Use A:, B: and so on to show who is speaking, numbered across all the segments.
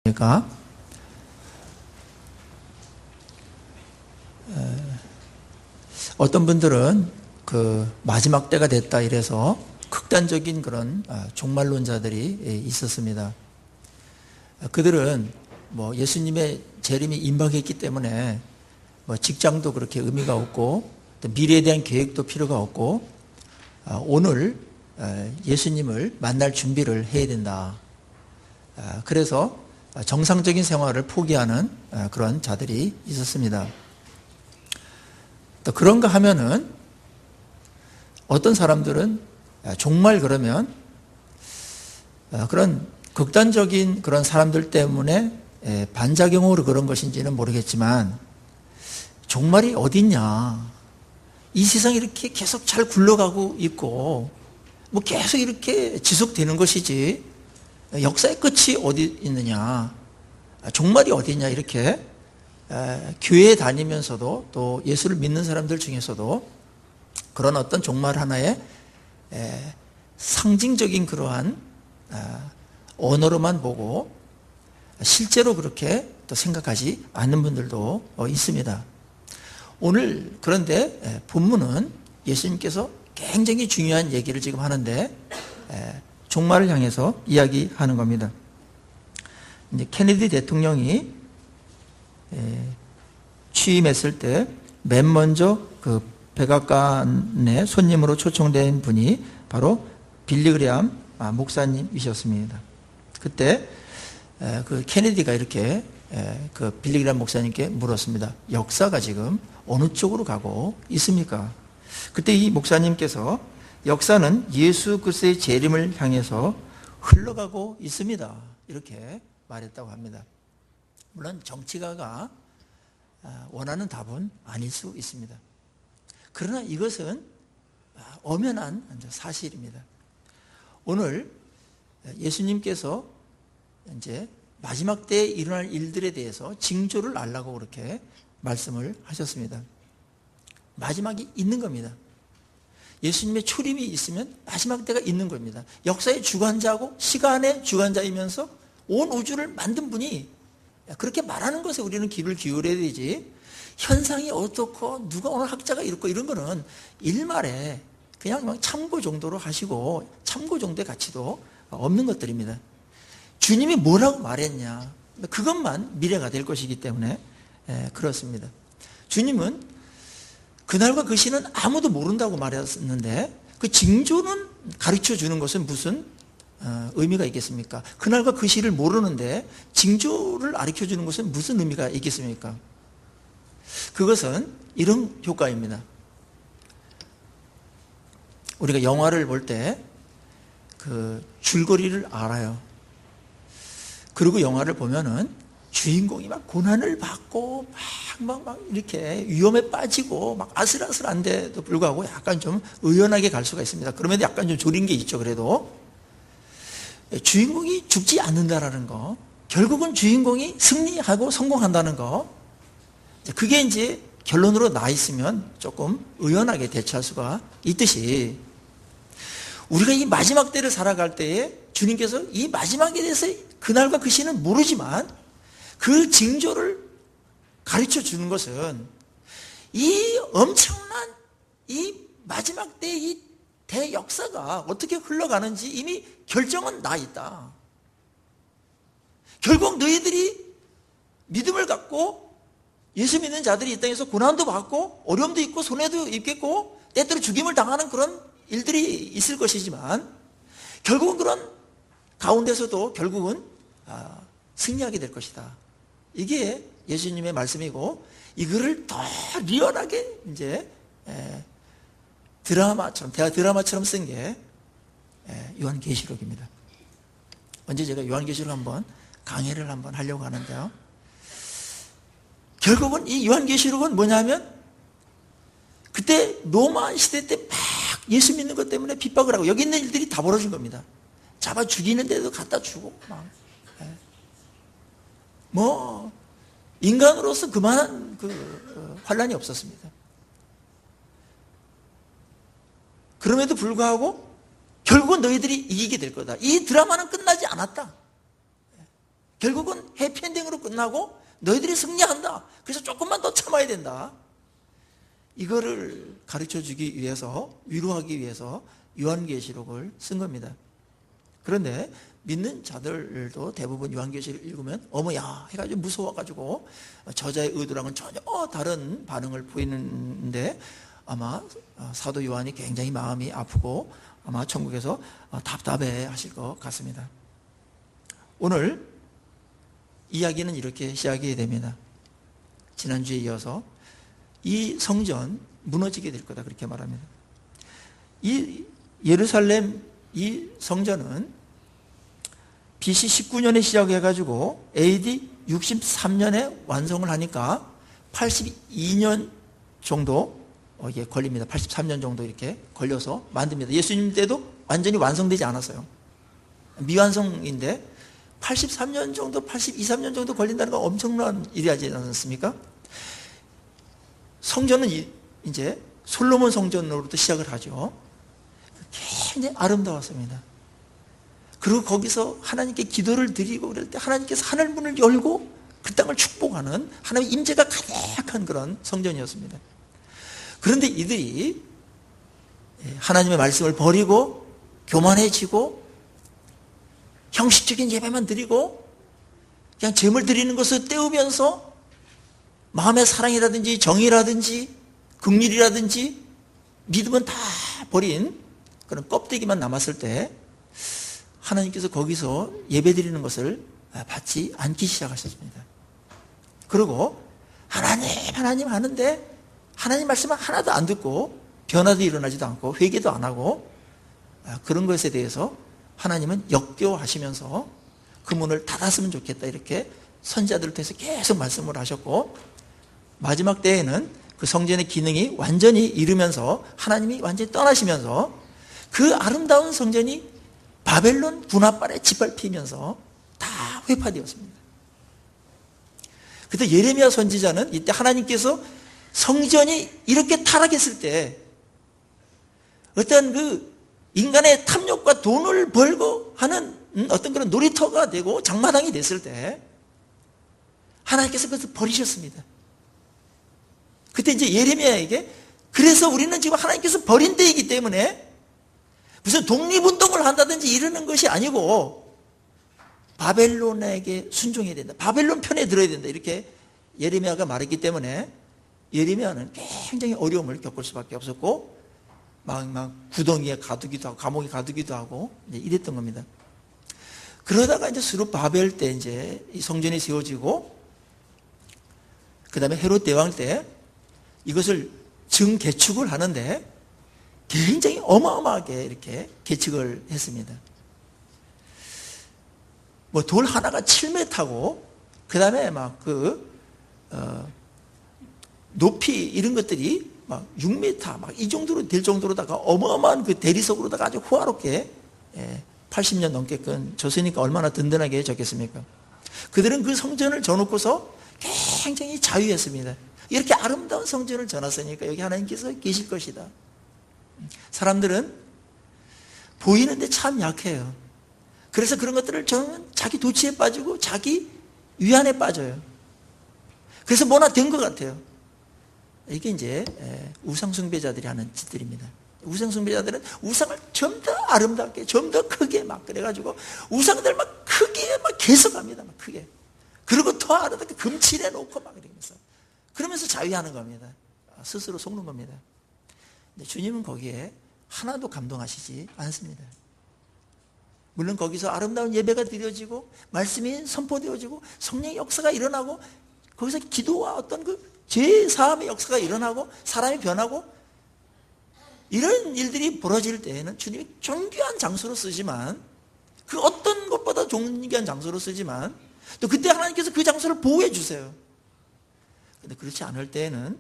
A: 그러니까 어떤 분들은 그 마지막 때가 됐다 이래서 극단적인 그런 종말론자들이 있었습니다. 그들은 뭐 예수님의 재림이 임박했기 때문에 뭐 직장도 그렇게 의미가 없고 또 미래에 대한 계획도 필요가 없고 오늘 예수님을 만날 준비를 해야 된다. 그래서 정상적인 생활을 포기하는 그런 자들이 있었습니다. 또 그런가 하면은 어떤 사람들은 정말 그러면 그런 극단적인 그런 사람들 때문에 반작용으로 그런 것인지는 모르겠지만 종말이 어딨냐, 이 세상이 이렇게 계속 잘 굴러가고 있고 뭐 계속 이렇게 지속되는 것이지 역사의 끝이 어디 있느냐, 종말이 어디 있냐, 이렇게 교회에 다니면서도 또 예수를 믿는 사람들 중에서도 그런 어떤 종말 하나의 상징적인 그러한 언어로만 보고 실제로 그렇게 또 생각하지 않는 분들도 있습니다. 오늘 그런데 본문은 예수님께서 굉장히 중요한 얘기를 지금 하는데 종말을 향해서 이야기하는 겁니다. 이제 케네디 대통령이 취임했을 때 맨 먼저 그 백악관에 손님으로 초청된 분이 바로 빌리 그레암 목사님이셨습니다. 그때 그 케네디가 이렇게 그 빌리 그레암 목사님께 물었습니다. 역사가 지금 어느 쪽으로 가고 있습니까? 그때 이 목사님께서 역사는 예수 그리스도의 재림을 향해서 흘러가고 있습니다, 이렇게 말했다고 합니다. 물론 정치가가 원하는 답은 아닐 수 있습니다. 그러나 이것은 엄연한 사실입니다. 오늘 예수님께서 이제 마지막 때에 일어날 일들에 대해서 징조를 알라고 그렇게 말씀을 하셨습니다. 마지막이 있는 겁니다. 예수님의 초림이 있으면 마지막 때가 있는 겁니다. 역사의 주관자고 시간의 주관자이면서 온 우주를 만든 분이 그렇게 말하는 것에 우리는 귀를 기울여야 되지, 현상이 어떻고 누가 오늘 학자가 이렇고 이런 거는 일말에 그냥 참고 정도로 하시고 참고 정도의 가치도 없는 것들입니다. 주님이 뭐라고 말했냐, 그것만 미래가 될 것이기 때문에 그렇습니다. 주님은 그날과 그 시는 아무도 모른다고 말했는데 그 징조는 가르쳐 주는 것은 무슨 의미가 있겠습니까? 그날과 그 시를 모르는데 징조를 가르쳐 주는 것은 무슨 의미가 있겠습니까? 그것은 이런 효과입니다. 우리가 영화를 볼 때 그 줄거리를 알아요. 그리고 영화를 보면은 주인공이 막 고난을 받고 막 이렇게 위험에 빠지고 막 아슬아슬한데도 불구하고 약간 좀 의연하게 갈 수가 있습니다. 그러면 약간 좀 졸인 게 있죠. 그래도 주인공이 죽지 않는다라는 거, 결국은 주인공이 승리하고 성공한다는 거, 그게 이제 결론으로 나 있으면 조금 의연하게 대처할 수가 있듯이 우리가 이 마지막 때를 살아갈 때에 주님께서 이 마지막에 대해서 그날과 그 시는 모르지만 그 징조를 가르쳐 주는 것은 이 엄청난 이 마지막 때의 이 대역사가 어떻게 흘러가는지 이미 결정은 나 있다. 결국 너희들이 믿음을 갖고 예수 믿는 자들이 이 땅에서 고난도 받고 어려움도 있고 손해도 입겠고 때때로 죽임을 당하는 그런 일들이 있을 것이지만 결국은 그런 가운데서도 결국은 승리하게 될 것이다. 이게 예수님의 말씀이고 이거를 더 리얼하게 이제 대화 드라마처럼 쓴 게 요한계시록입니다. 언제 제가 요한계시록 한번 강의를 한번 하려고 하는데요. 결국은 이 요한계시록은 뭐냐면 그때 로마 시대 때 막 예수 믿는 것 때문에 핍박을 하고 여기 있는 일들이 다 벌어진 겁니다. 잡아 죽이는데도 갖다 주고 뭐 인간으로서 그만한 그 환란이 없었습니다. 그럼에도 불구하고 결국은 너희들이 이기게 될 거다. 이 드라마는 끝나지 않았다. 결국은 끝나고 너희들이 승리한다. 그래서 조금만 더 참아야 된다. 이거를 가르쳐 주기 위해서, 위로하기 위해서 요한계시록을 쓴 겁니다. 그런데 믿는 자들도 대부분 요한계시록을 읽으면 어머야 해가지고 무서워가지고 저자의 의도랑은 전혀 다른 반응을 보이는데, 아마 사도 요한이 굉장히 마음이 아프고 아마 천국에서 답답해 하실 것 같습니다. 오늘 이야기는 이렇게 시작이 됩니다. 지난주에 이어서 이 성전 무너지게 될 거다, 그렇게 말합니다. 이 예루살렘 이 성전은 BC 19년에 시작해가지고 AD 63년에 완성을 하니까 82년 정도 이게 걸립니다. 83년 정도 이렇게 걸려서 만듭니다. 예수님 때도 완전히 완성되지 않았어요. 미완성인데 83년 정도, 82, 3년 정도 걸린다는 건 엄청난 일이 하지 않았습니까? 성전은 이제 솔로몬 성전으로부터 시작을 하죠. 굉장히 아름다웠습니다. 그리고 거기서 하나님께 기도를 드리고 그럴 때 하나님께서 하늘 문을 열고 그 땅을 축복하는 하나님의 임재가 가득한 그런 성전이었습니다. 그런데 이들이 하나님의 말씀을 버리고 교만해지고 형식적인 예배만 드리고 그냥 제물 드리는 것을 떼우면서 마음의 사랑이라든지 정의라든지 긍휼이라든지 믿음은 다 버린 그런 껍데기만 남았을 때 하나님께서 거기서 예배 드리는 것을 받지 않기 시작하셨습니다. 그리고 하나님 하는데 하나님 말씀은 하나도 안 듣고 변화도 일어나지도 않고 회개도 안 하고 그런 것에 대해서 하나님은 역겨워하시면서 그 문을 닫았으면 좋겠다, 이렇게 선지자들을 통해서 계속 말씀을 하셨고, 마지막 때에는 그 성전의 기능이 완전히 이르면서 하나님이 완전히 떠나시면서 그 아름다운 성전이 바벨론 군합발에 짓밟히면서 다 회파되었습니다. 그때 예레미야 선지자는 이때 하나님께서 성전이 이렇게 타락했을 때 어떤 그 인간의 탐욕과 돈을 벌고 하는 어떤 그런 놀이터가 되고 장마당이 됐을 때 하나님께서 그것을 버리셨습니다. 그때 이제 예레미야에게 그래서 우리는 지금 하나님께서 버린 데이기 때문에 무슨 독립운동을 한다든지 이러는 것이 아니고 바벨론에게 순종해야 된다, 바벨론 편에 들어야 된다, 이렇게 예레미야가 말했기 때문에 예레미야는 굉장히 어려움을 겪을 수밖에 없었고 막 구덩이에 가두기도 하고 감옥에 가두기도 하고 이제 이랬던 겁니다. 그러다가 이제 스룹바벨 때 이제 이 성전이 세워지고 그 다음에 헤롯 대왕 때 이것을 증개축을 하는데 굉장히 어마어마하게 이렇게 개축을 했습니다. 뭐 돌 하나가 7m고 그 다음에 막 높이 이런 것들이 막 6m 막 이 정도로 될 정도로다가 어마어마한 그 대리석으로다가 아주 호화롭게 80년 넘게끔 졌으니까 얼마나 든든하게 졌겠습니까? 그들은 그 성전을 져놓고서 굉장히 자유했습니다. 이렇게 아름다운 성전을 져놨으니까 여기 하나님께서 계실 것이다. 사람들은 보이는데 참 약해요. 그래서 그런 것들을 저는 자기 도취에 빠지고 자기 위안에 빠져요. 그래서 뭐나 된 것 같아요. 이게 이제 우상숭배자들이 하는 짓들입니다. 우상숭배자들은 우상을 좀 더 아름답게, 좀 더 크게 막 그래가지고 우상들 막 크게 막 개석합니다. 막 크게. 그리고 더 아름답게 금칠해 놓고 막 이러면서. 그러면서 자유하는 겁니다. 스스로 속는 겁니다. 근데 주님은 거기에 하나도 감동하시지 않습니다. 물론 거기서 아름다운 예배가 드려지고 말씀이 선포되어지고 성령의 역사가 일어나고 거기서 기도와 어떤 그 죄사함의 역사가 일어나고 사람이 변하고 이런 일들이 벌어질 때에는 주님이 존귀한 장소로 쓰지만 그 어떤 것보다 존귀한 장소로 쓰지만 또 그때 하나님께서 그 장소를 보호해 주세요. 그런데 그렇지 않을 때에는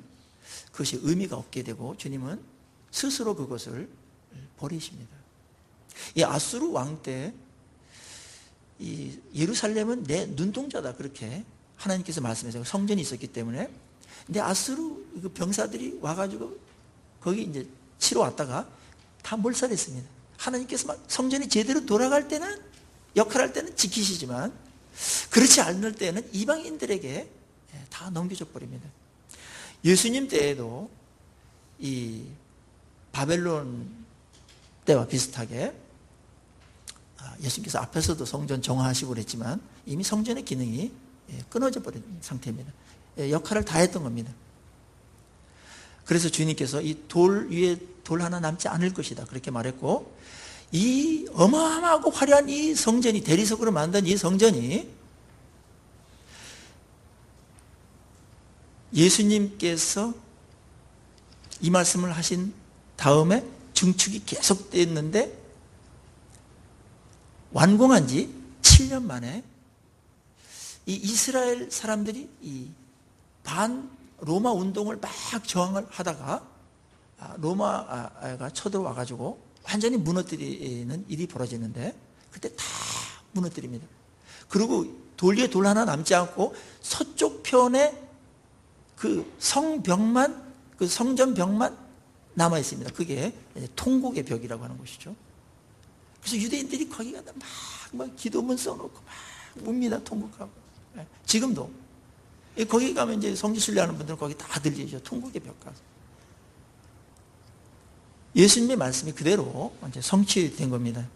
A: 그것이 의미가 없게 되고 주님은 스스로 그것을 버리십니다. 이 아수르 왕 때 이 예루살렘은 내 눈동자다, 그렇게 하나님께서 말씀하세요. 성전이 있었기 때문에. 근데 아수르 병사들이 와가지고 거기 이제 치러 왔다가 다 몰살했습니다. 하나님께서 막 성전이 제대로 돌아갈 때는 역할할 때는 지키시지만 그렇지 않을 때는 이방인들에게 다 넘겨줘 버립니다. 예수님 때에도 이 바벨론 때와 비슷하게 예수님께서 앞에서도 성전 정화하시고 그랬지만 이미 성전의 기능이 끊어져 버린 상태입니다. 역할을 다 했던 겁니다. 그래서 주님께서 이 돌 위에 돌 하나 남지 않을 것이다 그렇게 말했고, 이 어마어마하고 화려한 이 성전이, 대리석으로 만든 이 성전이 예수님께서 이 말씀을 하신 다음에 증축이 계속됐는데 완공한 지 7년 만에 이 이스라엘 사람들이 이 반 로마 운동을 막 저항을 하다가 로마가 쳐들어와 가지고 완전히 무너뜨리는 일이 벌어지는데, 그때 다 무너뜨립니다. 그리고 돌 위에 돌 하나 남지 않고 서쪽 편에 그 성벽만, 그 성전벽만 남아 있습니다. 그게 통곡의 벽이라고 하는 것이죠. 그래서 유대인들이 거기 가다 막 기도문 써놓고 막 웁니다. 통곡하고. 지금도 거기 가면 이제 성지 순례하는 분들은 거기 다 들리죠. 통곡의 벽 가서. 예수님의 말씀이 그대로 이제 성취된 겁니다.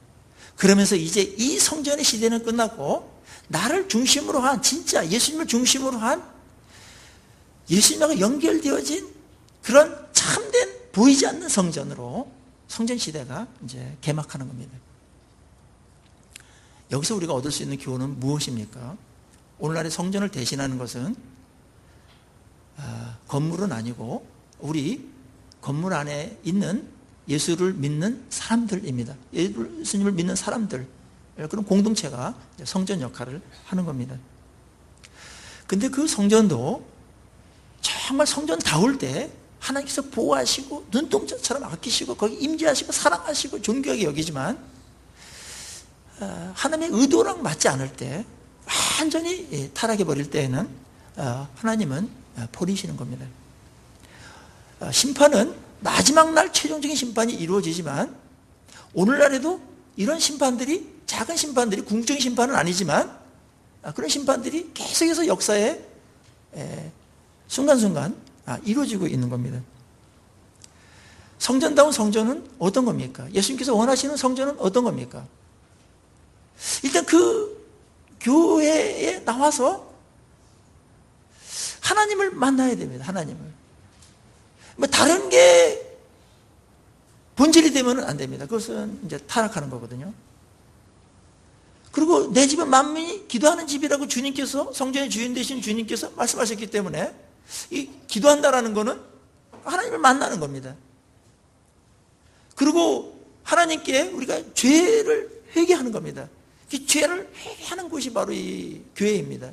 A: 그러면서 이제 이 성전의 시대는 끝났고, 나를 중심으로 한, 진짜 예수님을 중심으로 한, 예수님하고 연결되어진 그런 참된 보이지 않는 성전으로 성전 시대가 이제 개막하는 겁니다. 여기서 우리가 얻을 수 있는 교훈은 무엇입니까? 오늘날의 성전을 대신하는 것은 건물은 아니고 우리 건물 안에 있는 예수를 믿는 사람들입니다. 예수님을 믿는 사람들, 그런 공동체가 성전 역할을 하는 겁니다. 근데 그 성전도 정말 성전다울 때 하나님께서 보호하시고 눈동자처럼 아끼시고 거기 임재하시고 사랑하시고 존귀하게 여기지만, 하나님의 의도랑 맞지 않을 때, 완전히 타락해 버릴 때에는 하나님은 버리시는 겁니다. 심판은 마지막 날 최종적인 심판이 이루어지지만, 오늘날에도 이런 심판들이, 작은 심판들이, 궁극적인 심판은 아니지만 그런 심판들이 계속해서 역사에 순간순간 이루어지고 있는 겁니다. 성전다운 성전은 어떤 겁니까? 예수님께서 원하시는 성전은 어떤 겁니까? 일단 그 교회에 나와서 하나님을 만나야 됩니다. 하나님을. 뭐 다른 게 본질이 되면 안 됩니다. 그것은 이제 타락하는 거거든요. 그리고 내 집은 만민이 기도하는 집이라고 주님께서, 성전의 주인 되신 주님께서 말씀하셨기 때문에 이 기도한다라는 거는 하나님을 만나는 겁니다. 그리고 하나님께 우리가 죄를 회개하는 겁니다. 그 죄를 회개하는 곳이 바로 이 교회입니다.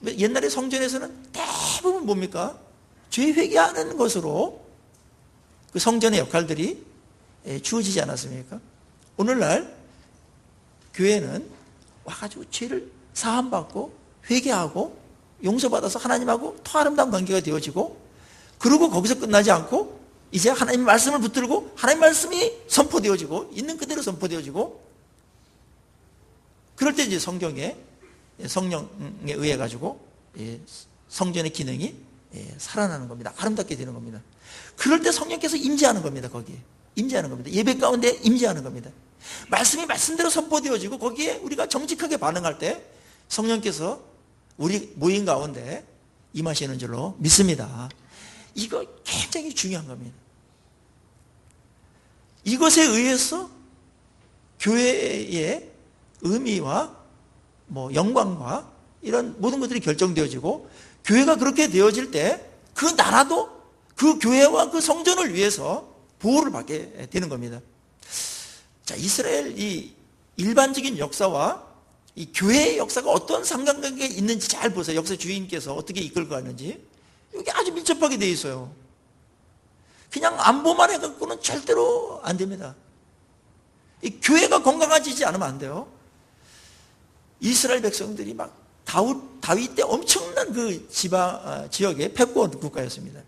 A: 옛날에 성전에서는 대부분 뭡니까? 죄 회개하는 것으로 그 성전의 역할들이 주어지지 않았습니까? 오늘날 교회는 와가지고 죄를 사함받고 회개하고 용서받아서 하나님하고 더 아름다운 관계가 되어지고, 그리고 거기서 끝나지 않고 이제 하나님 말씀을 붙들고 하나님 말씀이 선포되어지고 있는 그대로 선포되어지고, 그럴 때 이제 성경에 성령에 의해 가지고 성전의 기능이 살아나는 겁니다. 아름답게 되는 겁니다. 그럴 때 성령께서 임재하는 겁니다. 거기에 임재하는 겁니다. 예배 가운데 임재하는 겁니다. 말씀이 말씀대로 선포되어지고 거기에 우리가 정직하게 반응할 때 성령께서 우리 모임 가운데 임하시는 줄로 믿습니다. 이거 굉장히 중요한 겁니다. 이것에 의해서 교회의 의미와 뭐 영광과 이런 모든 것들이 결정되어지고, 교회가 그렇게 되어질 때 그 나라도 그 교회와 그 성전을 위해서 보호를 받게 되는 겁니다. 자, 이스라엘 이 일반적인 역사와 이 교회의 역사가 어떤 상관관계가 있는지 잘 보세요. 역사 주인께서 어떻게 이끌고 가는지. 이게 아주 밀접하게 되어 있어요. 그냥 안보만 해갖고는 절대로 안 됩니다. 이 교회가 건강해지지 않으면 안 돼요. 이스라엘 백성들이 막 다윗 때 엄청난 그 지역의 패권 국가였습니다.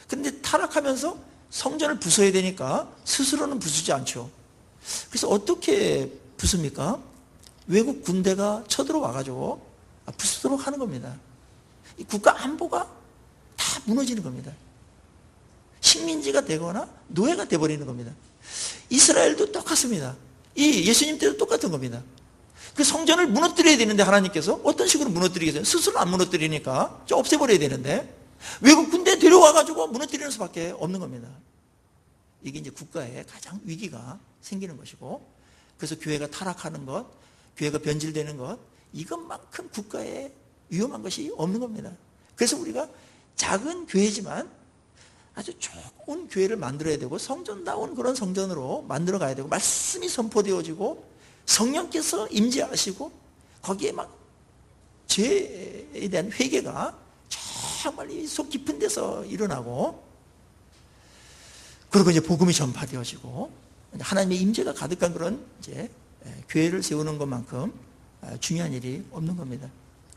A: 그런데 타락하면서 성전을 부숴야 되니까 스스로는 부수지 않죠. 그래서 어떻게 부숩니까? 외국 군대가 쳐들어와가지고 부수도록 하는 겁니다. 이 국가 안보가 다 무너지는 겁니다. 식민지가 되거나 노예가 돼버리는 겁니다. 이스라엘도 똑같습니다. 이 예수님 때도 똑같은 겁니다. 그 성전을 무너뜨려야 되는데 하나님께서 어떤 식으로 무너뜨리겠어요? 스스로 안 무너뜨리니까 좀 없애버려야 되는데 외국 군대 데려와가지고 무너뜨리는 수밖에 없는 겁니다. 이게 이제 국가의 가장 위기가 생기는 것이고, 그래서 교회가 타락하는 것, 교회가 변질되는 것, 이것만큼 국가에 위험한 것이 없는 겁니다. 그래서 우리가 작은 교회지만 아주 좋은 교회를 만들어야 되고 성전다운 그런 성전으로 만들어 가야 되고, 말씀이 선포되어지고 성령께서 임재하시고 거기에 막 죄에 대한 회개가 정말 이 속 깊은 데서 일어나고, 그리고 이제 복음이 전파되어지고 하나님의 임재가 가득한 그런 이제 교회를 세우는 것만큼 중요한 일이 없는 겁니다.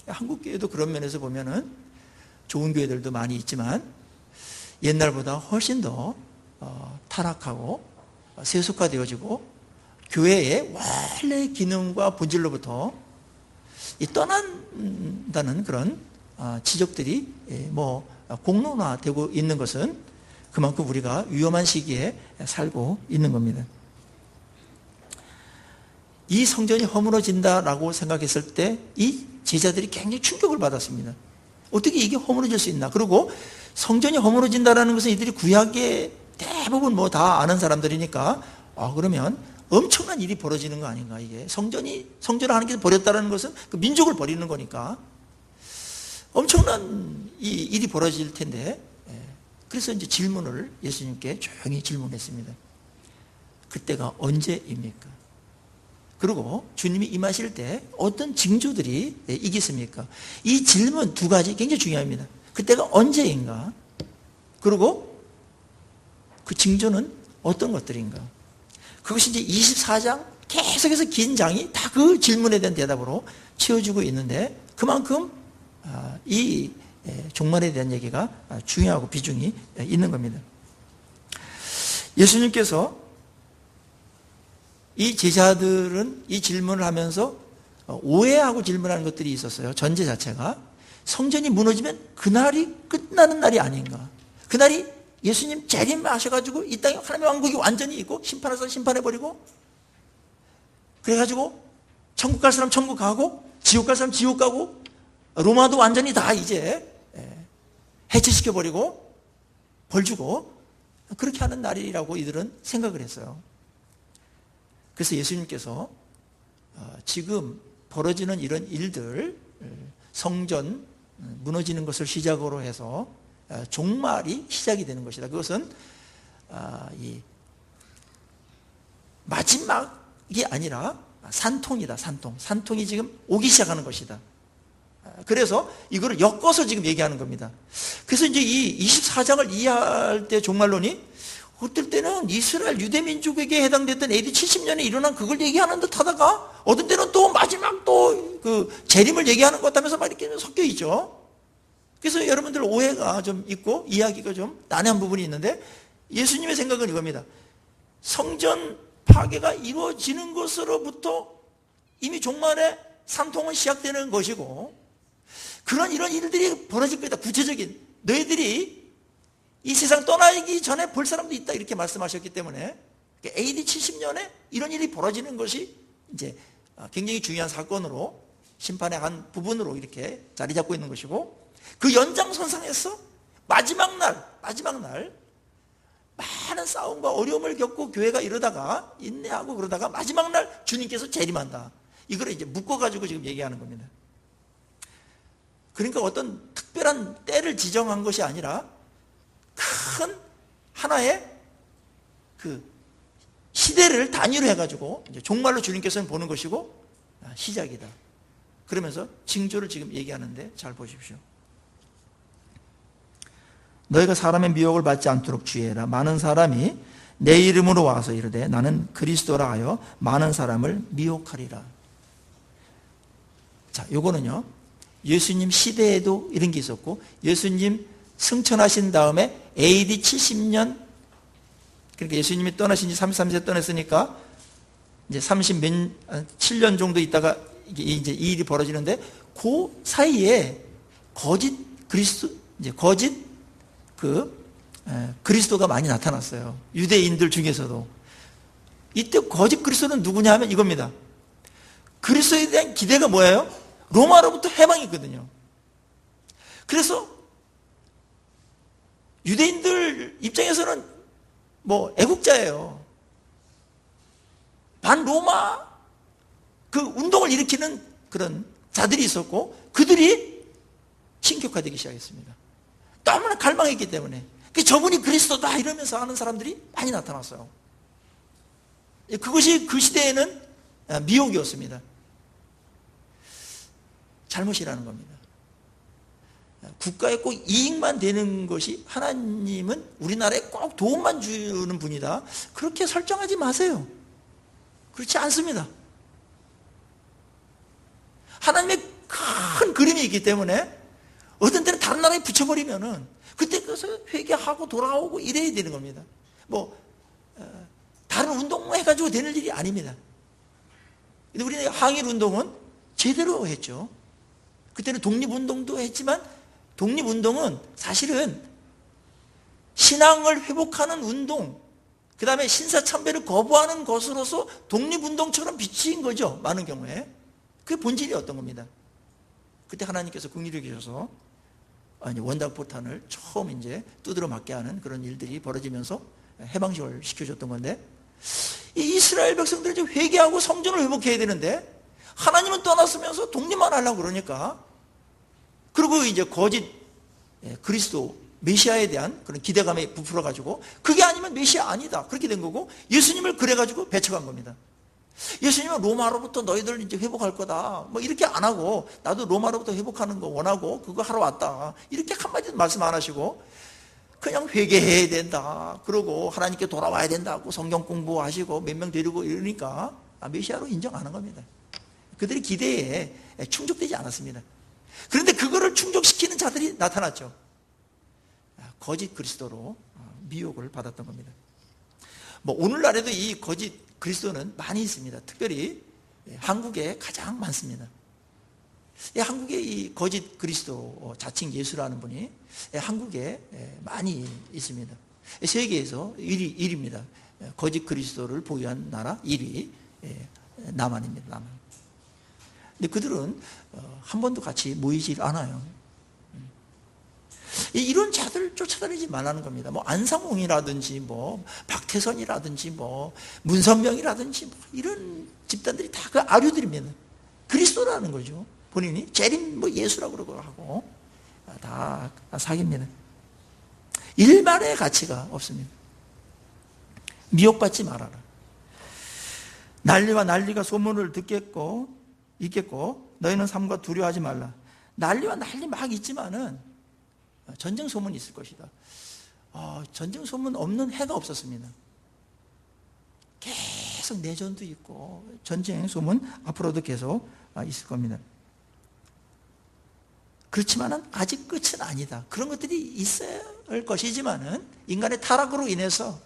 A: 한국 교회도 그런 면에서 보면은 좋은 교회들도 많이 있지만 옛날보다 훨씬 더 타락하고 세속화되어지고 교회의 원래 기능과 본질로부터 떠난다는 그런 지적들이 뭐 공론화되고 있는 것은 그만큼 우리가 위험한 시기에 살고 있는 겁니다. 이 성전이 허물어진다라고 생각했을 때 이 제자들이 굉장히 충격을 받았습니다. 어떻게 이게 허물어질 수 있나? 그리고 성전이 허물어진다라는 것은 이들이 구약의 대부분 뭐 다 아는 사람들이니까 그러면 엄청난 일이 벌어지는 거 아닌가? 이게 성전을 하나님께서 버렸다는 것은 그 민족을 버리는 거니까 엄청난 이 일이 벌어질 텐데, 그래서 이제 질문을 예수님께 조용히 질문했습니다. 그때가 언제입니까? 그리고 주님이 임하실 때 어떤 징조들이 있겠습니까? 이 질문 두 가지 굉장히 중요합니다. 그때가 언제인가? 그리고 그 징조는 어떤 것들인가? 그것이 이제 24장 계속해서 긴 장이 다 그 질문에 대한 대답으로 채워지고 있는데, 그만큼 이 종말에 대한 얘기가 중요하고 비중이 있는 겁니다. 예수님께서 이 제자들은 이 질문을 하면서 오해하고 질문하는 것들이 있었어요. 전제 자체가 성전이 무너지면 그날이 끝나는 날이 아닌가. 그날이 예수님 재림하셔가지고 이 땅에 하나님의 왕국이 완전히 있고 심판할 사람 심판해버리고, 그래가지고 천국 갈 사람 천국 가고 지옥 갈 사람 지옥 가고 로마도 완전히 다 이제 해체시켜버리고 벌 주고 그렇게 하는 날이라고 이들은 생각을 했어요. 그래서 예수님께서 지금 벌어지는 이런 일들, 성전 무너지는 것을 시작으로 해서 종말이 시작이 되는 것이다. 그것은 이 마지막이 아니라 산통이다. 산통이 지금 오기 시작하는 것이다. 그래서 이거를 엮어서 지금 얘기하는 겁니다. 그래서 이제 이 24장을 이해할 때 종말론이 어떨 때는 이스라엘 유대민족에게 해당됐던 AD 70년에 일어난 그걸 얘기하는 듯 하다가 어떤 때는 또 마지막 또 그 재림을 얘기하는 것 같다면서 막 이렇게 섞여 있죠. 그래서 여러분들 오해가 좀 있고 이야기가 좀 난해한 부분이 있는데, 예수님의 생각은 이겁니다. 성전 파괴가 이루어지는 것으로부터 이미 종말의 산통은 시작되는 것이고, 이런 일들이 벌어질 거다. 구체적인 너희들이 이 세상 떠나기 전에 볼 사람도 있다, 이렇게 말씀하셨기 때문에 AD 70년에 이런 일이 벌어지는 것이 이제 굉장히 중요한 사건으로, 심판의 한 부분으로 이렇게 자리 잡고 있는 것이고, 그 연장선상에서 마지막 날 많은 싸움과 어려움을 겪고 교회가 이러다가 인내하고 그러다가 마지막 날 주님께서 재림한다. 이걸 이제 묶어가지고 지금 얘기하는 겁니다. 그러니까 어떤 특별한 때를 지정한 것이 아니라 큰 하나의 그 시대를 단위로 해가지고 이제 종말로 주님께서는 보는 것이고 시작이다. 그러면서 징조를 지금 얘기하는데 잘 보십시오. 너희가 사람의 미혹을 받지 않도록 주의해라. 많은 사람이 내 이름으로 와서 이르되 나는 그리스도라 하여 많은 사람을 미혹하리라. 자, 요거는요, 예수님 시대에도 이런 게 있었고, 예수님 승천하신 다음에 AD 70년, 그러니까 예수님이 떠나신 지 33세 떠났으니까 이제 7년 정도 있다가 이제 이 일이 벌어지는데 그 사이에 거짓 그리스도가 많이 나타났어요. 유대인들 중에서도. 이때 거짓 그리스도는 누구냐 하면 이겁니다. 그리스도에 대한 기대가 뭐예요? 로마로부터 해방이거든요. 그래서 유대인들 입장에서는 뭐 애국자예요. 반로마 그 운동을 일으키는 그런 자들이 있었고 그들이 신격화되기 시작했습니다. 너무나 갈망했기 때문에. 저분이 그리스도다 이러면서 하는 사람들이 많이 나타났어요. 그것이 그 시대에는 미혹이었습니다. 잘못이라는 겁니다. 국가에 꼭 이익만 되는 것이 하나님은 우리나라에 꼭 도움만 주는 분이다. 그렇게 설정하지 마세요. 그렇지 않습니다. 하나님의 큰 그림이 있기 때문에 어떤 때는 다른 나라에 붙여버리면은 그때 가서 회개하고 돌아오고 이래야 되는 겁니다. 다른 운동 해가지고 되는 일이 아닙니다. 근데 우리는 항일 운동은 제대로 했죠. 그때는 독립운동도 했지만 독립운동은 사실은 신앙을 회복하는 운동, 그 다음에 신사참배를 거부하는 것으로서 독립운동처럼 비치인 거죠. 많은 경우에. 그게 본질이었던 겁니다. 그때 하나님께서 긍휼히 여기셔서 원자폭탄을 처음 이제 두드러 맞게 하는 그런 일들이 벌어지면서 해방시를 시켜줬던 건데, 이 이스라엘 백성들이 이제 회개하고 성전을 회복해야 되는데 하나님은 떠났으면서 독립만 하려고 그러니까, 그리고 이제 거짓 그리스도 메시아에 대한 그런 기대감에 부풀어가지고 그게 아니면 메시아 아니다 그렇게 된 거고, 예수님을 그래가지고 배척한 겁니다. 예수님은 로마로부터 너희들 이제 회복할 거다 뭐 이렇게 안 하고, 나도 로마로부터 회복하는 거 원하고 그거 하러 왔다 이렇게 한마디도 말씀 안 하시고 그냥 회개해야 된다 그러고 하나님께 돌아와야 된다고 성경 공부하시고 몇 명 데리고 이러니까 메시아로 인정 안 한 겁니다. 그들의 기대에 충족되지 않았습니다. 그런데 그거를 충족시키는 자들이 나타났죠. 거짓 그리스도로 미혹을 받았던 겁니다. 오늘날에도 이 거짓 그리스도는 많이 있습니다. 특별히 한국에 가장 많습니다. 한국에 이 거짓 그리스도 자칭 예수라는 분이 한국에 많이 있습니다. 세계에서 1위입니다. 거짓 그리스도를 보유한 나라 1위 남한입니다. 남한. 근데 그들은 한 번도 같이 모이질 않아요. 이런 자들 쫓아다니지 말라는 겁니다. 안상홍이라든지 박태선이라든지 문선명이라든지 이런 집단들이 다 그 아류들입니다. 그리스도라는 거죠. 본인이 재림 예수라고 그러고 하고 다 사기입니다. 일반의 가치가 없습니다. 미혹받지 말아라. 난리와 난리가 소문을 있겠고 너희는 삼가 두려워하지 말라. 난리와 난리 막 있지만은 전쟁 소문이 있을 것이다. 전쟁 소문 없는 해가 없었습니다. 계속 내전도 있고 전쟁 소문 앞으로도 계속 있을 겁니다. 그렇지만은 아직 끝은 아니다. 그런 것들이 있어야 할 것이지만은 인간의 타락으로 인해서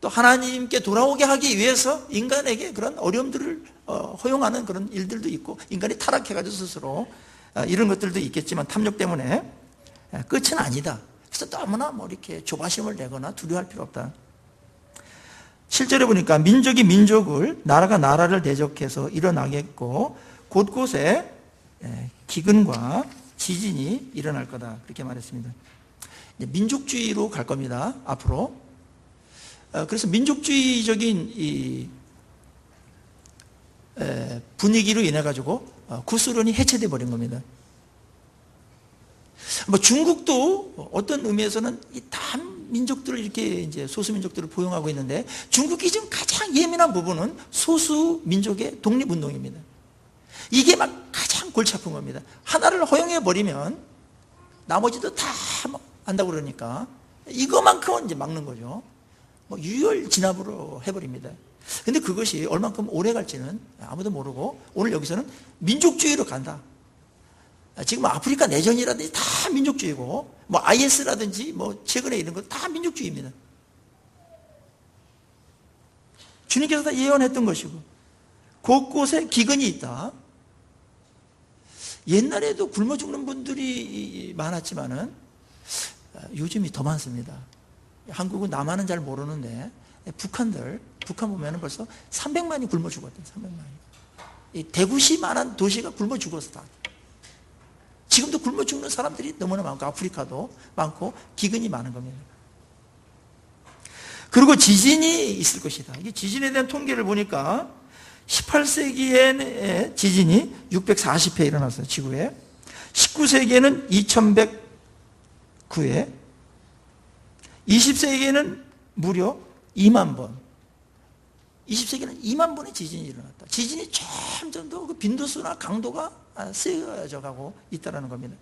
A: 또 하나님께 돌아오게 하기 위해서 인간에게 그런 어려움들을 허용하는 그런 일들도 있고, 인간이 타락해가지고 스스로 이런 것들도 있겠지만 탐욕 때문에 끝은 아니다. 그래서 너무나 이렇게 조바심을 내거나 두려워할 필요 없다. 실제로 보니까 민족이 민족을, 나라가 나라를 대적해서 일어나겠고 곳곳에 기근과 지진이 일어날 거다 그렇게 말했습니다. 민족주의로 갈 겁니다. 앞으로. 그래서 민족주의적인 이 분위기로 인해 가지고 구소련이 해체돼 버린 겁니다. 중국도 어떤 의미에서는 이 다민족들을 이렇게 이제 소수민족들을 포용하고 있는데, 중국이 지금 가장 예민한 부분은 소수민족의 독립운동입니다. 이게 가장 골치 아픈 겁니다. 하나를 허용해 버리면 나머지도 다 안다고 그러니까 이거만큼은 이제 막는 거죠. 유혈 진압으로 해버립니다. 근데 그것이 얼만큼 오래 갈지는 아무도 모르고, 오늘 여기서는 민족주의로 간다. 지금 아프리카 내전이라든지 다 민족주의고, IS라든지 최근에 이런 거 다 민족주의입니다. 주님께서 다 예언했던 것이고 곳곳에 기근이 있다. 옛날에도 굶어 죽는 분들이 많았지만은 요즘이 더 많습니다. 한국은 남한은 잘 모르는데 북한 보면은 벌써 300만이 굶어 죽었대. 300만이. 대구시만한 도시가 굶어 죽었어 다. 지금도 굶어 죽는 사람들이 너무나 많고 아프리카도 많고 기근이 많은 겁니다. 그리고 지진이 있을 것이다. 이게 지진에 대한 통계를 보니까 18세기에 지진이 640회 일어났어요. 지구에. 19세기에는 2109회, 20세기에는 무려 2만 번. 20세기에는 2만 번의 지진이 일어났다. 지진이 점점 더 그 빈도수나 강도가 세져져 가고 있다는 겁니다.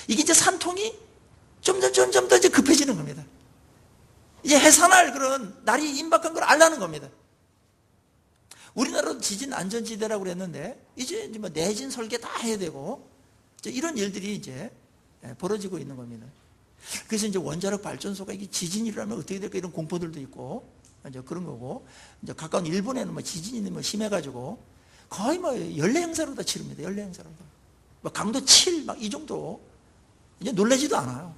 A: 이게 이제 산통이 점점 더 이제 급해지는 겁니다. 이제 해산할 그런 날이 임박한 걸 알라는 겁니다. 우리나라도 지진 안전지대라고 그랬는데 이제 뭐 내진 설계 다 해야 되고 이런 일들이 이제 벌어지고 있는 겁니다. 그래서 이제 원자력 발전소가 이게 지진이 일어나면 어떻게 될까 이런 공포들도 있고 이제 그런 거고 이제 가까운 일본에는 뭐 지진이 뭐 심해가지고 거의 뭐 연례 행사로 다 치릅니다. 연례 행사로 다. 뭐 강도 7 막 이 정도 이제 놀라지도 않아요.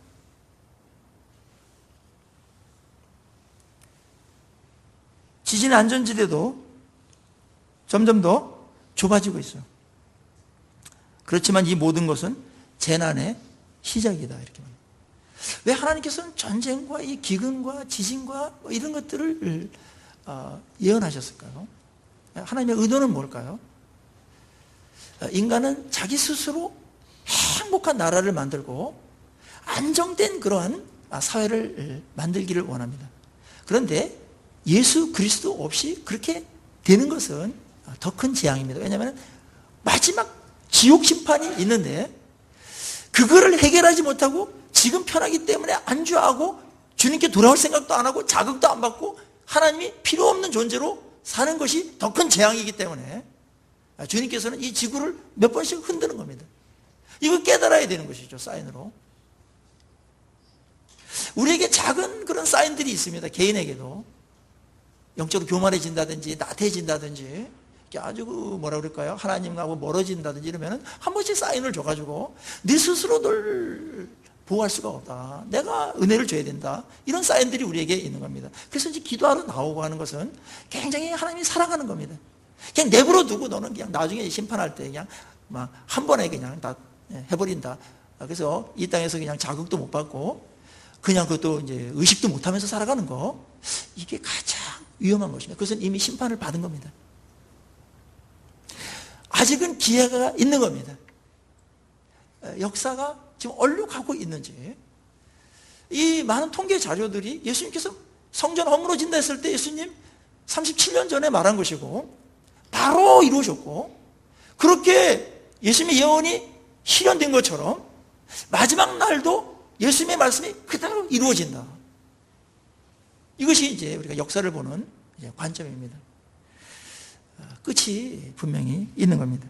A: 지진 안전지대도 점점 더 좁아지고 있어요. 그렇지만 이 모든 것은 재난의 시작이다 이렇게 말합니다. 왜 하나님께서는 전쟁과 이 기근과 지진과 이런 것들을 예언하셨을까요? 하나님의 의도는 뭘까요? 인간은 자기 스스로 행복한 나라를 만들고 안정된 그러한 사회를 만들기를 원합니다. 그런데 예수 그리스도 없이 그렇게 되는 것은 더 큰 재앙입니다. 왜냐하면 마지막 지옥 심판이 있는데 그거를 해결하지 못하고 지금 편하기 때문에 안주하고 주님께 돌아올 생각도 안 하고 자극도 안 받고 하나님이 필요 없는 존재로 사는 것이 더 큰 재앙이기 때문에 주님께서는 이 지구를 몇 번씩 흔드는 겁니다. 이거 깨달아야 되는 것이죠. 사인으로. 우리에게 작은 그런 사인들이 있습니다. 개인에게도. 영적으로 교만해진다든지 나태해진다든지 아주 뭐라 그럴까요? 하나님하고 멀어진다든지 이러면 한 번씩 사인을 줘가지고 네 스스로 널 보호할 수가 없다. 내가 은혜를 줘야 된다. 이런 사인들이 우리에게 있는 겁니다. 그래서 이제 기도하러 나오고 하는 것은 굉장히 하나님이 사랑하는 겁니다. 그냥 내버려 두고 너는 그냥 나중에 심판할 때 그냥 막 한 번에 그냥 다 해버린다. 그래서 이 땅에서 그냥 자극도 못 받고 그냥 그것도 이제 의식도 못 하면서 살아가는 거 이게 가장 위험한 것입니다. 그것은 이미 심판을 받은 겁니다. 아직은 기회가 있는 겁니다. 역사가 지금 어디로 가고 있는지 이 많은 통계 자료들이 예수님께서 성전 허물어진다 했을 때 예수님 37년 전에 말한 것이고 바로 이루어졌고 그렇게 예수님의 예언이 실현된 것처럼 마지막 날도 예수님의 말씀이 그대로 이루어진다. 이것이 이제 우리가 역사를 보는 관점입니다. 끝이 분명히 있는 겁니다.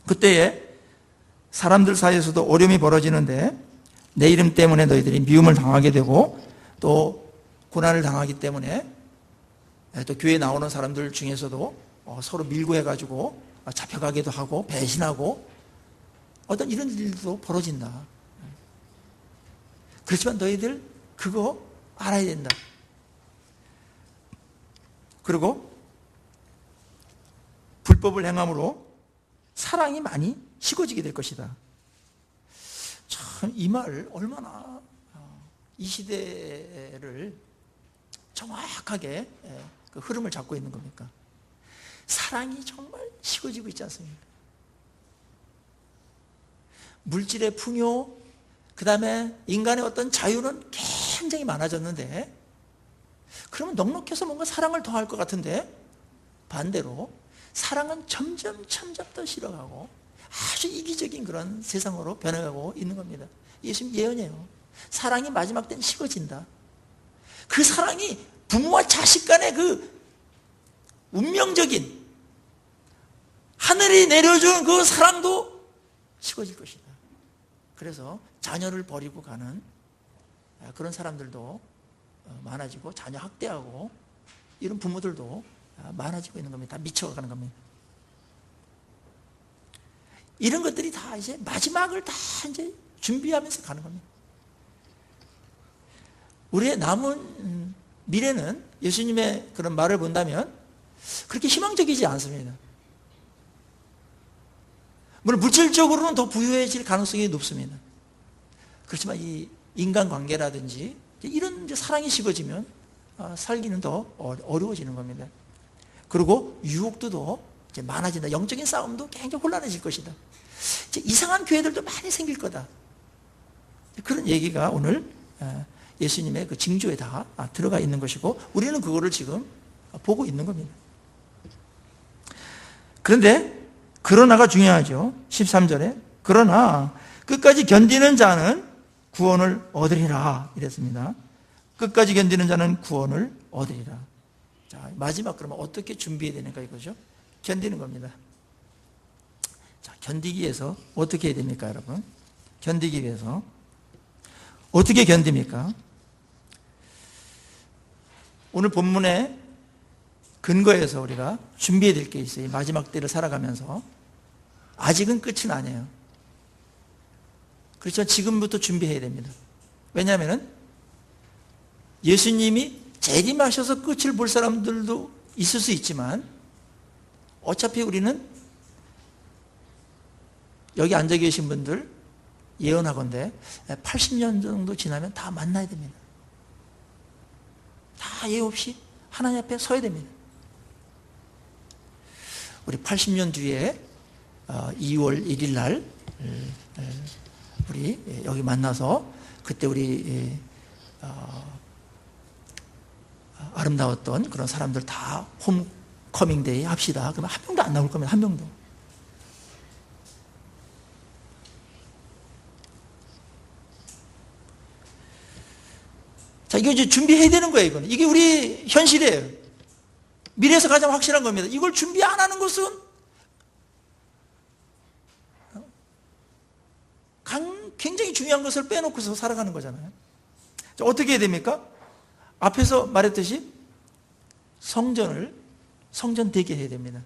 A: 그때에 사람들 사이에서도 어려움이 벌어지는데 내 이름 때문에 너희들이 미움을 당하게 되고 또 고난을 당하기 때문에 또 교회에 나오는 사람들 중에서도 서로 밀고 해가지고 잡혀가기도 하고 배신하고 어떤 이런 일도 벌어진다. 그렇지만 너희들 그거 알아야 된다. 그리고 불법을 행함으로 사랑이 많이 식어지게 될 것이다. 참 이 말 얼마나 이 시대를 정확하게 그 흐름을 잡고 있는 겁니까? 사랑이 정말 식어지고 있지 않습니까? 물질의 풍요, 그 다음에 인간의 어떤 자유는 굉장히 많아졌는데 그러면 넉넉해서 뭔가 사랑을 더 할 것 같은데 반대로 사랑은 점점 더 싫어가고 아주 이기적인 그런 세상으로 변해가고 있는 겁니다. 예수님 예언이에요. 사랑이 마지막 때는 식어진다. 그 사랑이 부모와 자식 간의 그 운명적인 하늘이 내려준 그 사랑도 식어질 것이다. 그래서 자녀를 버리고 가는 그런 사람들도 많아지고 자녀 학대하고 이런 부모들도 많아지고 있는 겁니다. 다 미쳐가는 겁니다. 이런 것들이 다 이제 마지막을 다 이제 준비하면서 가는 겁니다. 우리의 남은 미래는 예수님의 그런 말을 본다면 그렇게 희망적이지 않습니다. 물론 물질적으로는 더 부유해질 가능성이 높습니다. 그렇지만 이 인간관계라든지 이런 이제 사랑이 식어지면 살기는 더 어려워지는 겁니다. 그리고 유혹도 더 이제 많아진다. 영적인 싸움도 굉장히 혼란해질 것이다. 이제 이상한 교회들도 많이 생길 거다. 그런 얘기가 오늘 예수님의 그 징조에 다 들어가 있는 것이고 우리는 그거를 지금 보고 있는 겁니다. 그런데 그러나가 중요하죠. 13절에 그러나 끝까지 견디는 자는 구원을 얻으리라 이랬습니다. 끝까지 견디는 자는 구원을 얻으리라. 자, 마지막 그러면 어떻게 준비해야 되는가 이거죠. 견디는 겁니다. 자, 견디기 위해서 어떻게 해야 됩니까, 여러분? 견디기 위해서 어떻게 견딥니까? 오늘 본문의 근거에서 우리가 준비해야 될 게 있어요. 마지막 때를 살아가면서 아직은 끝은 아니에요. 그렇지만 지금부터 준비해야 됩니다. 왜냐하면 예수님이 재림하셔서 끝을 볼 사람들도 있을 수 있지만 어차피 우리는 여기 앉아 계신 분들 예언하건대 80년 정도 지나면 다 만나야 됩니다. 다 예외 없이 하나님 앞에 서야 됩니다. 우리 80년 뒤에 2월 1일 날 우리 여기 만나서 그때 우리 아름다웠던 그런 사람들 다 홈커밍 데이 합시다. 그러면 한 명도 안 나올 겁니다. 한 명도. 자, 이거 이제 준비해야 되는 거예요, 이거는. 이게 우리 현실이에요. 미래에서 가장 확실한 겁니다. 이걸 준비 안 하는 것은 굉장히 중요한 것을 빼놓고서 살아가는 거잖아요. 자, 어떻게 해야 됩니까? 앞에서 말했듯이 성전 되게 해야 됩니다.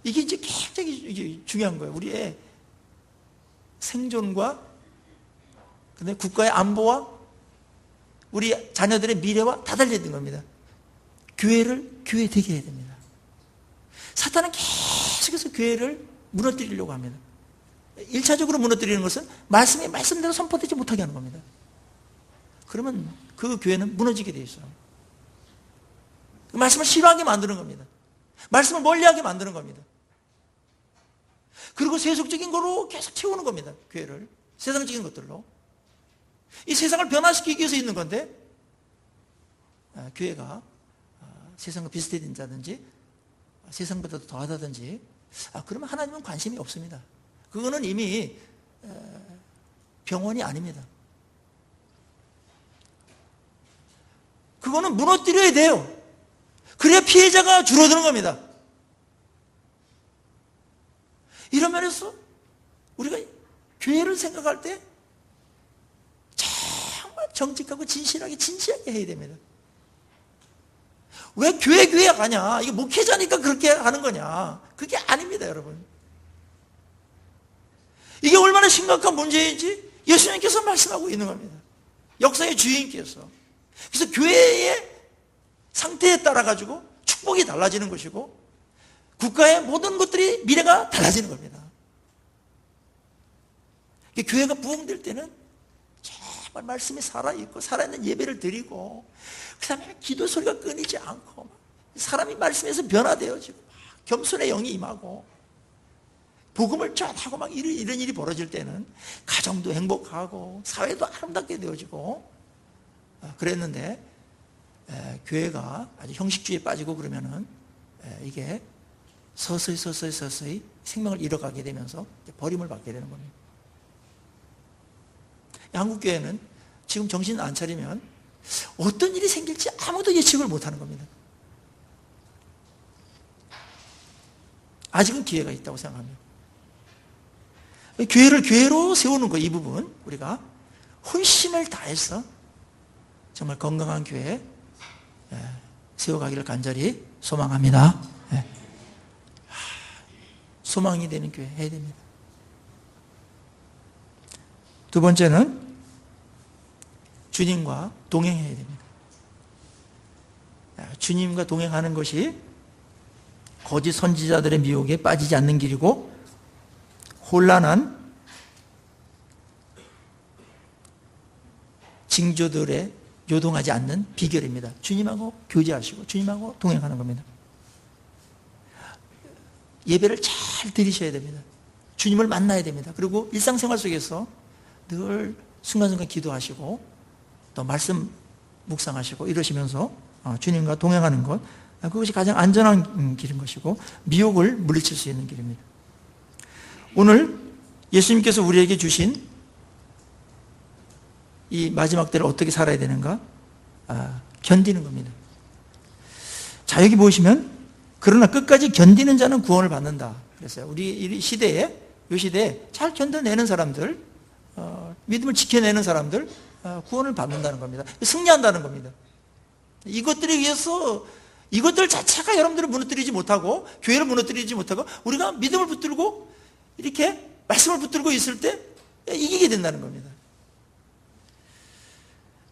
A: 이게 이제 굉장히 중요한 거예요. 우리의 생존과 근데 국가의 안보와 우리 자녀들의 미래와 다 달려있는 겁니다. 교회 되게 해야 됩니다. 사탄은 계속해서 교회를 무너뜨리려고 합니다. 1차적으로 무너뜨리는 것은 말씀이 말씀대로 선포되지 못하게 하는 겁니다. 그러면 그 교회는 무너지게 돼 있어요. 그 말씀을 싫어하게 만드는 겁니다. 말씀을 멀리하게 만드는 겁니다. 그리고 세속적인 거로 계속 채우는 겁니다. 교회를. 세상적인 것들로. 이 세상을 변화시키기 위해서 있는 건데 교회가 세상과 비슷해진다든지 세상보다 더 더하다든지 그러면 하나님은 관심이 없습니다. 그거는 이미 병원이 아닙니다. 그거는 무너뜨려야 돼요. 그래야 피해자가 줄어드는 겁니다. 이런 면에서 우리가 교회를 생각할 때 정말 정직하고 진실하게 해야 됩니다. 왜 교회 가냐? 이게 목회자니까 그렇게 하는 거냐? 그게 아닙니다, 여러분. 이게 얼마나 심각한 문제인지 예수님께서 말씀하고 있는 겁니다. 역사의 주인께서. 그래서 교회의 상태에 따라 가지고 축복이 달라지는 것이고 국가의 모든 것들이 미래가 달라지는 겁니다. 교회가 부흥될 때는 정말 말씀이 살아있고 살아있는 예배를 드리고 그 다음에 기도 소리가 끊이지 않고 사람이 말씀에서 변화되어지고 겸손의 영이 임하고 복음을 전하고 막 이런 일이 벌어질 때는 가정도 행복하고 사회도 아름답게 되어지고 그랬는데 교회가 아주 형식주의에 빠지고 그러면은 이게 서서히 생명을 잃어가게 되면서 버림을 받게 되는 겁니다. 한국교회는 지금 정신 안 차리면 어떤 일이 생길지 아무도 예측을 못하는 겁니다. 아직은 기회가 있다고 생각합니다. 교회를 교회로 세우는 거, 이 부분 우리가 혼심을 다해서 정말 건강한 교회, 세워가기를 간절히 소망합니다. 네. 소망이 되는 교회 해야 됩니다. 두 번째는 주님과 동행해야 됩니다. 주님과 동행하는 것이 거짓 선지자들의 미혹에 빠지지 않는 길이고 혼란한 징조들에 요동하지 않는 비결입니다. 주님하고 교제하시고 주님하고 동행하는 겁니다. 예배를 잘 드리셔야 됩니다. 주님을 만나야 됩니다. 그리고 일상생활 속에서 늘 순간순간 기도하시고 또 말씀 묵상하시고 이러시면서 주님과 동행하는 것, 그것이 가장 안전한 길인 것이고 미혹을 물리칠 수 있는 길입니다. 오늘 예수님께서 우리에게 주신 이 마지막 때를 어떻게 살아야 되는가? 견디는 겁니다. 자, 여기 보시면 그러나 끝까지 견디는 자는 구원을 받는다 그랬어요. 우리 이 시대에 잘 견뎌내는 사람들, 믿음을 지켜내는 사람들 구원을 받는다는 겁니다. 승리한다는 겁니다. 이것들에 의해서 이것들 자체가 여러분들을 무너뜨리지 못하고 교회를 무너뜨리지 못하고 우리가 믿음을 붙들고 이렇게 말씀을 붙들고 있을 때 이기게 된다는 겁니다.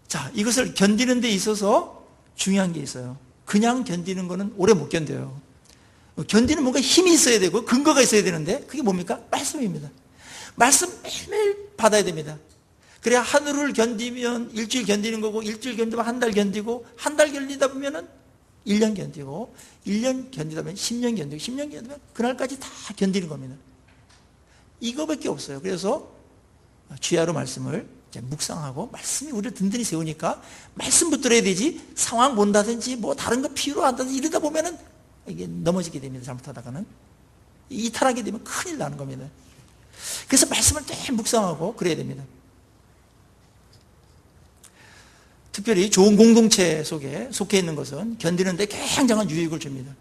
A: 자, 이것을 견디는 데 있어서 중요한 게 있어요. 그냥 견디는 거는 오래 못 견뎌요. 견디는 뭔가 힘이 있어야 되고 근거가 있어야 되는데 그게 뭡니까? 말씀입니다. 말씀 매일매일 받아야 됩니다. 그래야 하루를 견디면 일주일 견디는 거고 일주일 견디면 한 달 견디고 한 달 견디다 보면은 1년 견디고 1년 견디다 보면 10년 견디고 10년 견디면 그날까지 다 견디는 겁니다. 이거밖에 없어요. 그래서 주야로 말씀을 이제 묵상하고 말씀이 우리를 든든히 세우니까 말씀 붙들어야 되지 상황 본다든지 뭐 다른 거 필요로 한다든지 이러다 보면은 이게 넘어지게 됩니다. 잘못하다가는 이탈하게 되면 큰일 나는 겁니다. 그래서 말씀을 늘 묵상하고 그래야 됩니다. 특별히 좋은 공동체 속에 속해 있는 것은 견디는 데 굉장한 유익을 줍니다.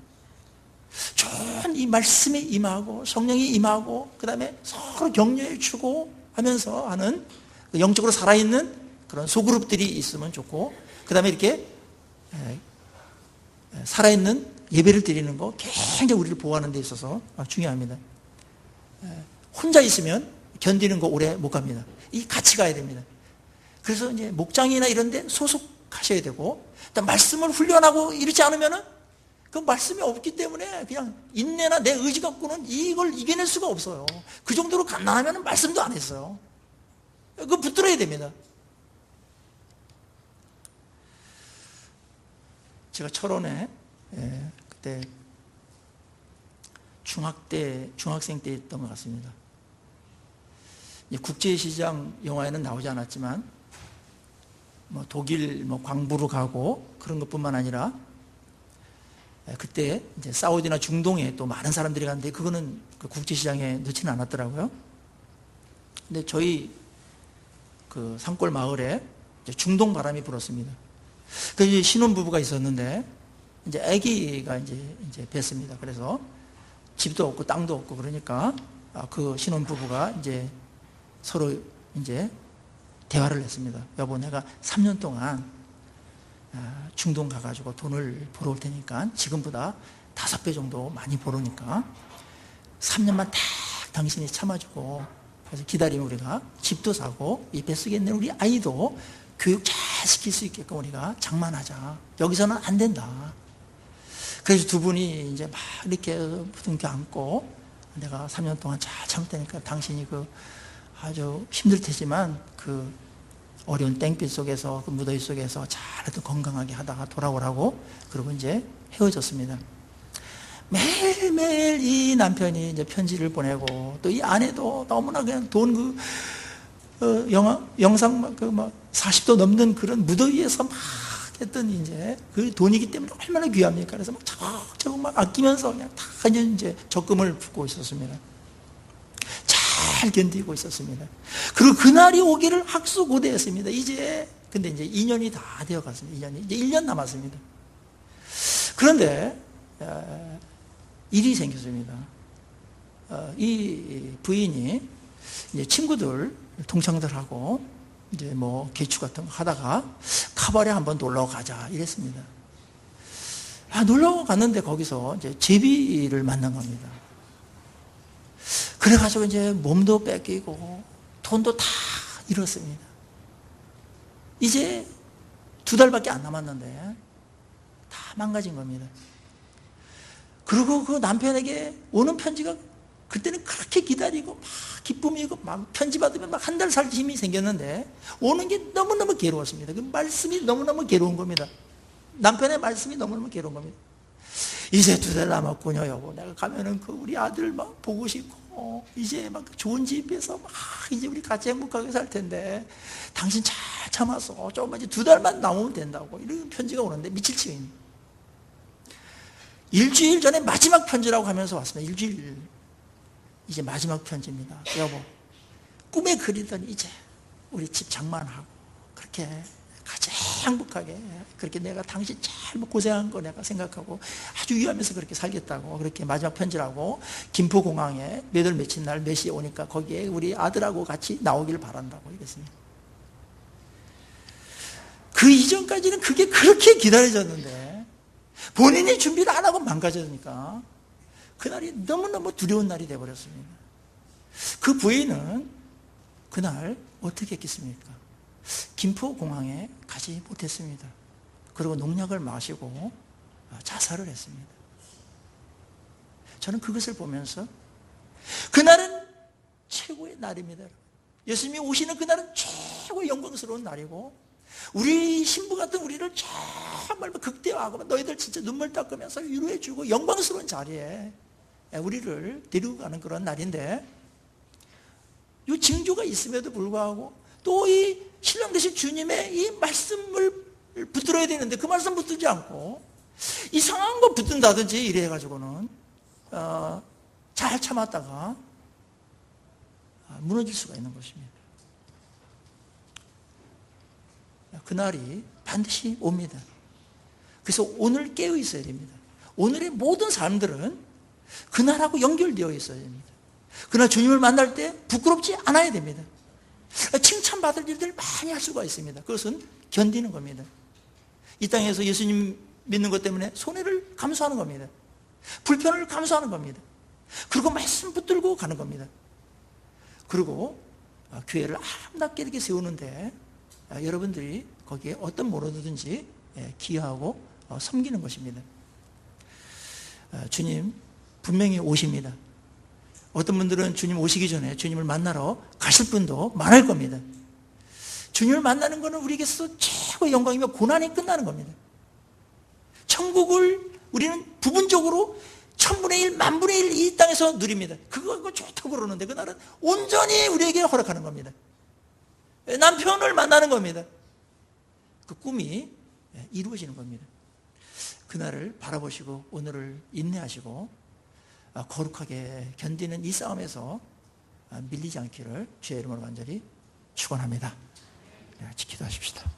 A: 좋은 이 말씀에 임하고 성령이 임하고 그 다음에 서로 격려해 주고 하면서 하는 영적으로 살아있는 그런 소그룹들이 있으면 좋고 그 다음에 이렇게 살아있는 예배를 드리는 거 굉장히 우리를 보호하는 데 있어서 중요합니다. 혼자 있으면 견디는 거 오래 못 갑니다. 이 같이 가야 됩니다. 그래서 이제 목장이나 이런 데 소속하셔야 되고 말씀을 훈련하고 이러지 않으면은 그 말씀이 없기 때문에 그냥 인내나 내 의지 갖고는 이걸 이겨낼 수가 없어요. 그 정도로 갓난하면 말씀도 안 했어요. 그거 붙들어야 됩니다. 제가 철원에 그때 중학생 때 있던 것 같습니다. 국제시장 영화에는 나오지 않았지만 뭐 독일 광부로 가고 그런 것뿐만 아니라 그때 이제 사우디나 중동에 또 많은 사람들이 갔는데 그거는 그 국제시장에 넣지는 않았더라고요. 근데 저희 그 산골 마을에 이제 중동 바람이 불었습니다. 그 신혼부부가 있었는데 이제 아기가 이제 뱄습니다. 그래서 집도 없고 땅도 없고 그러니까 그 신혼부부가 이제 서로 이제 대화를 했습니다. 여보, 내가 3년 동안 중동 가가지고 돈을 벌어올 테니까 지금보다 5배 정도 많이 벌으니까 3년만 딱 당신이 참아주고 그래서 기다리면 우리가 집도 사고 이 뱃속에 있는 우리 아이도 교육 잘 시킬 수 있게끔 우리가 장만하자. 여기서는 안 된다. 그래서 두 분이 이제 막 이렇게 부둥켜 안고 내가 3년 동안 잘 참을 테니까 당신이 그 아주 힘들 테지만 그 어려운 땡빛 속에서 그 무더위 속에서 잘해도 건강하게 하다가 돌아오라고 그러고 이제 헤어졌습니다. 매일매일 이 남편이 이제 편지를 보내고 또 이 아내도 너무나 그냥 돈 영상 그 막 40도 넘는 그런 무더위에서 막 했던 이제 그 돈이기 때문에 얼마나 귀합니까? 그래서 막 차곡차곡 막 아끼면서 그냥 다 이제 적금을 붓고 있었습니다. 잘 견디고 있었습니다. 그리고 그날이 오기를 학수고대했습니다. 근데 이제 2년이 다 되어 갔습니다. 2년이. 이제 1년 남았습니다. 그런데, 일이 생겼습니다. 이 부인이 이제 친구들, 동창들하고 이제 뭐 개추 같은 거 하다가 카바레 한번 놀러 가자 이랬습니다. 놀러 갔는데 거기서 이제 제비를 만난 겁니다. 그래가지고 이제 몸도 뺏기고 돈도 다 잃었습니다. 이제 2달밖에 안 남았는데 다 망가진 겁니다. 그리고 그 남편에게 오는 편지가 그때는 그렇게 기다리고 막 기쁨이고 막 편지 받으면 막 한 달 살 힘이 생겼는데 오는 게 너무너무 괴로웠습니다. 그 말씀이 너무너무 괴로운 겁니다. 남편의 말씀이 너무너무 괴로운 겁니다. 이제 2달 남았군요, 여보. 내가 가면은 그 우리 아들 막 보고 싶고 이제 막 좋은 집에서 막 이제 우리 같이 행복하게 살 텐데 당신 잘 참아서 조금만 이제 2달만 남으면 된다고 이런 편지가 오는데 미칠 지경입니다. 일주일 전에 마지막 편지라고 하면서 왔습니다. 일주일 이제 마지막 편지입니다. 여보, 꿈에 그리던 이제 우리 집 장만하고 그렇게 가장 행복하게 그렇게 내가 당신 잘 고생한 거 내가 생각하고 아주 위하면서 그렇게 살겠다고 그렇게 마지막 편지라고 김포공항에 몇 월 며칠 날 몇 시에 오니까 거기에 우리 아들하고 같이 나오길 바란다고 이랬습니다. 그 이전까지는 그게 그렇게 기다려졌는데 본인이 준비를 안 하고 망가졌으니까 그날이 너무너무 두려운 날이 되어버렸습니다. 그 부인은 그날 어떻게 했겠습니까? 김포공항에 가지 못했습니다. 그리고 농약을 마시고 자살을 했습니다. 저는 그것을 보면서 그날은 최고의 날입니다. 예수님이 오시는 그날은 최고의 영광스러운 날이고 우리 신부 같은 우리를 정말 극대화하고 너희들 진짜 눈물 닦으면서 위로해주고 영광스러운 자리에 우리를 데리고 가는 그런 날인데 이 징조가 있음에도 불구하고 또 이 신랑 되신 주님의 이 말씀을 붙들어야 되는데 그 말씀 붙들지 않고 이상한 거 붙든다든지 이래 가지고는 잘 참았다가 무너질 수가 있는 것입니다. 그날이 반드시 옵니다. 그래서 오늘 깨어 있어야 됩니다. 오늘의 모든 삶들은 그날하고 연결되어 있어야 됩니다. 그날 주님을 만날 때 부끄럽지 않아야 됩니다. 칭찬받을 일들을 많이 할 수가 있습니다. 그것은 견디는 겁니다. 이 땅에서 예수님 믿는 것 때문에 손해를 감수하는 겁니다. 불편을 감수하는 겁니다. 그리고 말씀 붙들고 가는 겁니다. 그리고 교회를 아름답게 이렇게 세우는데 여러분들이 거기에 어떤 모로든지 기여하고 섬기는 것입니다. 주님 분명히 오십니다. 어떤 분들은 주님 오시기 전에 주님을 만나러 가실 분도 많을 겁니다. 주님을 만나는 것은 우리에게서 최고의 영광이며 고난이 끝나는 겁니다. 천국을 우리는 부분적으로 1000분의 1, 10,000분의 1 이 땅에서 누립니다. 그거 좋다고 그러는데 그날은 온전히 우리에게 허락하는 겁니다. 남편을 만나는 겁니다. 그 꿈이 이루어지는 겁니다. 그날을 바라보시고 오늘을 인내하시고 거룩하게 견디는 이 싸움에서 밀리지 않기를 주의 이름으로 간절히 축원합니다. 같이 기도하십시다.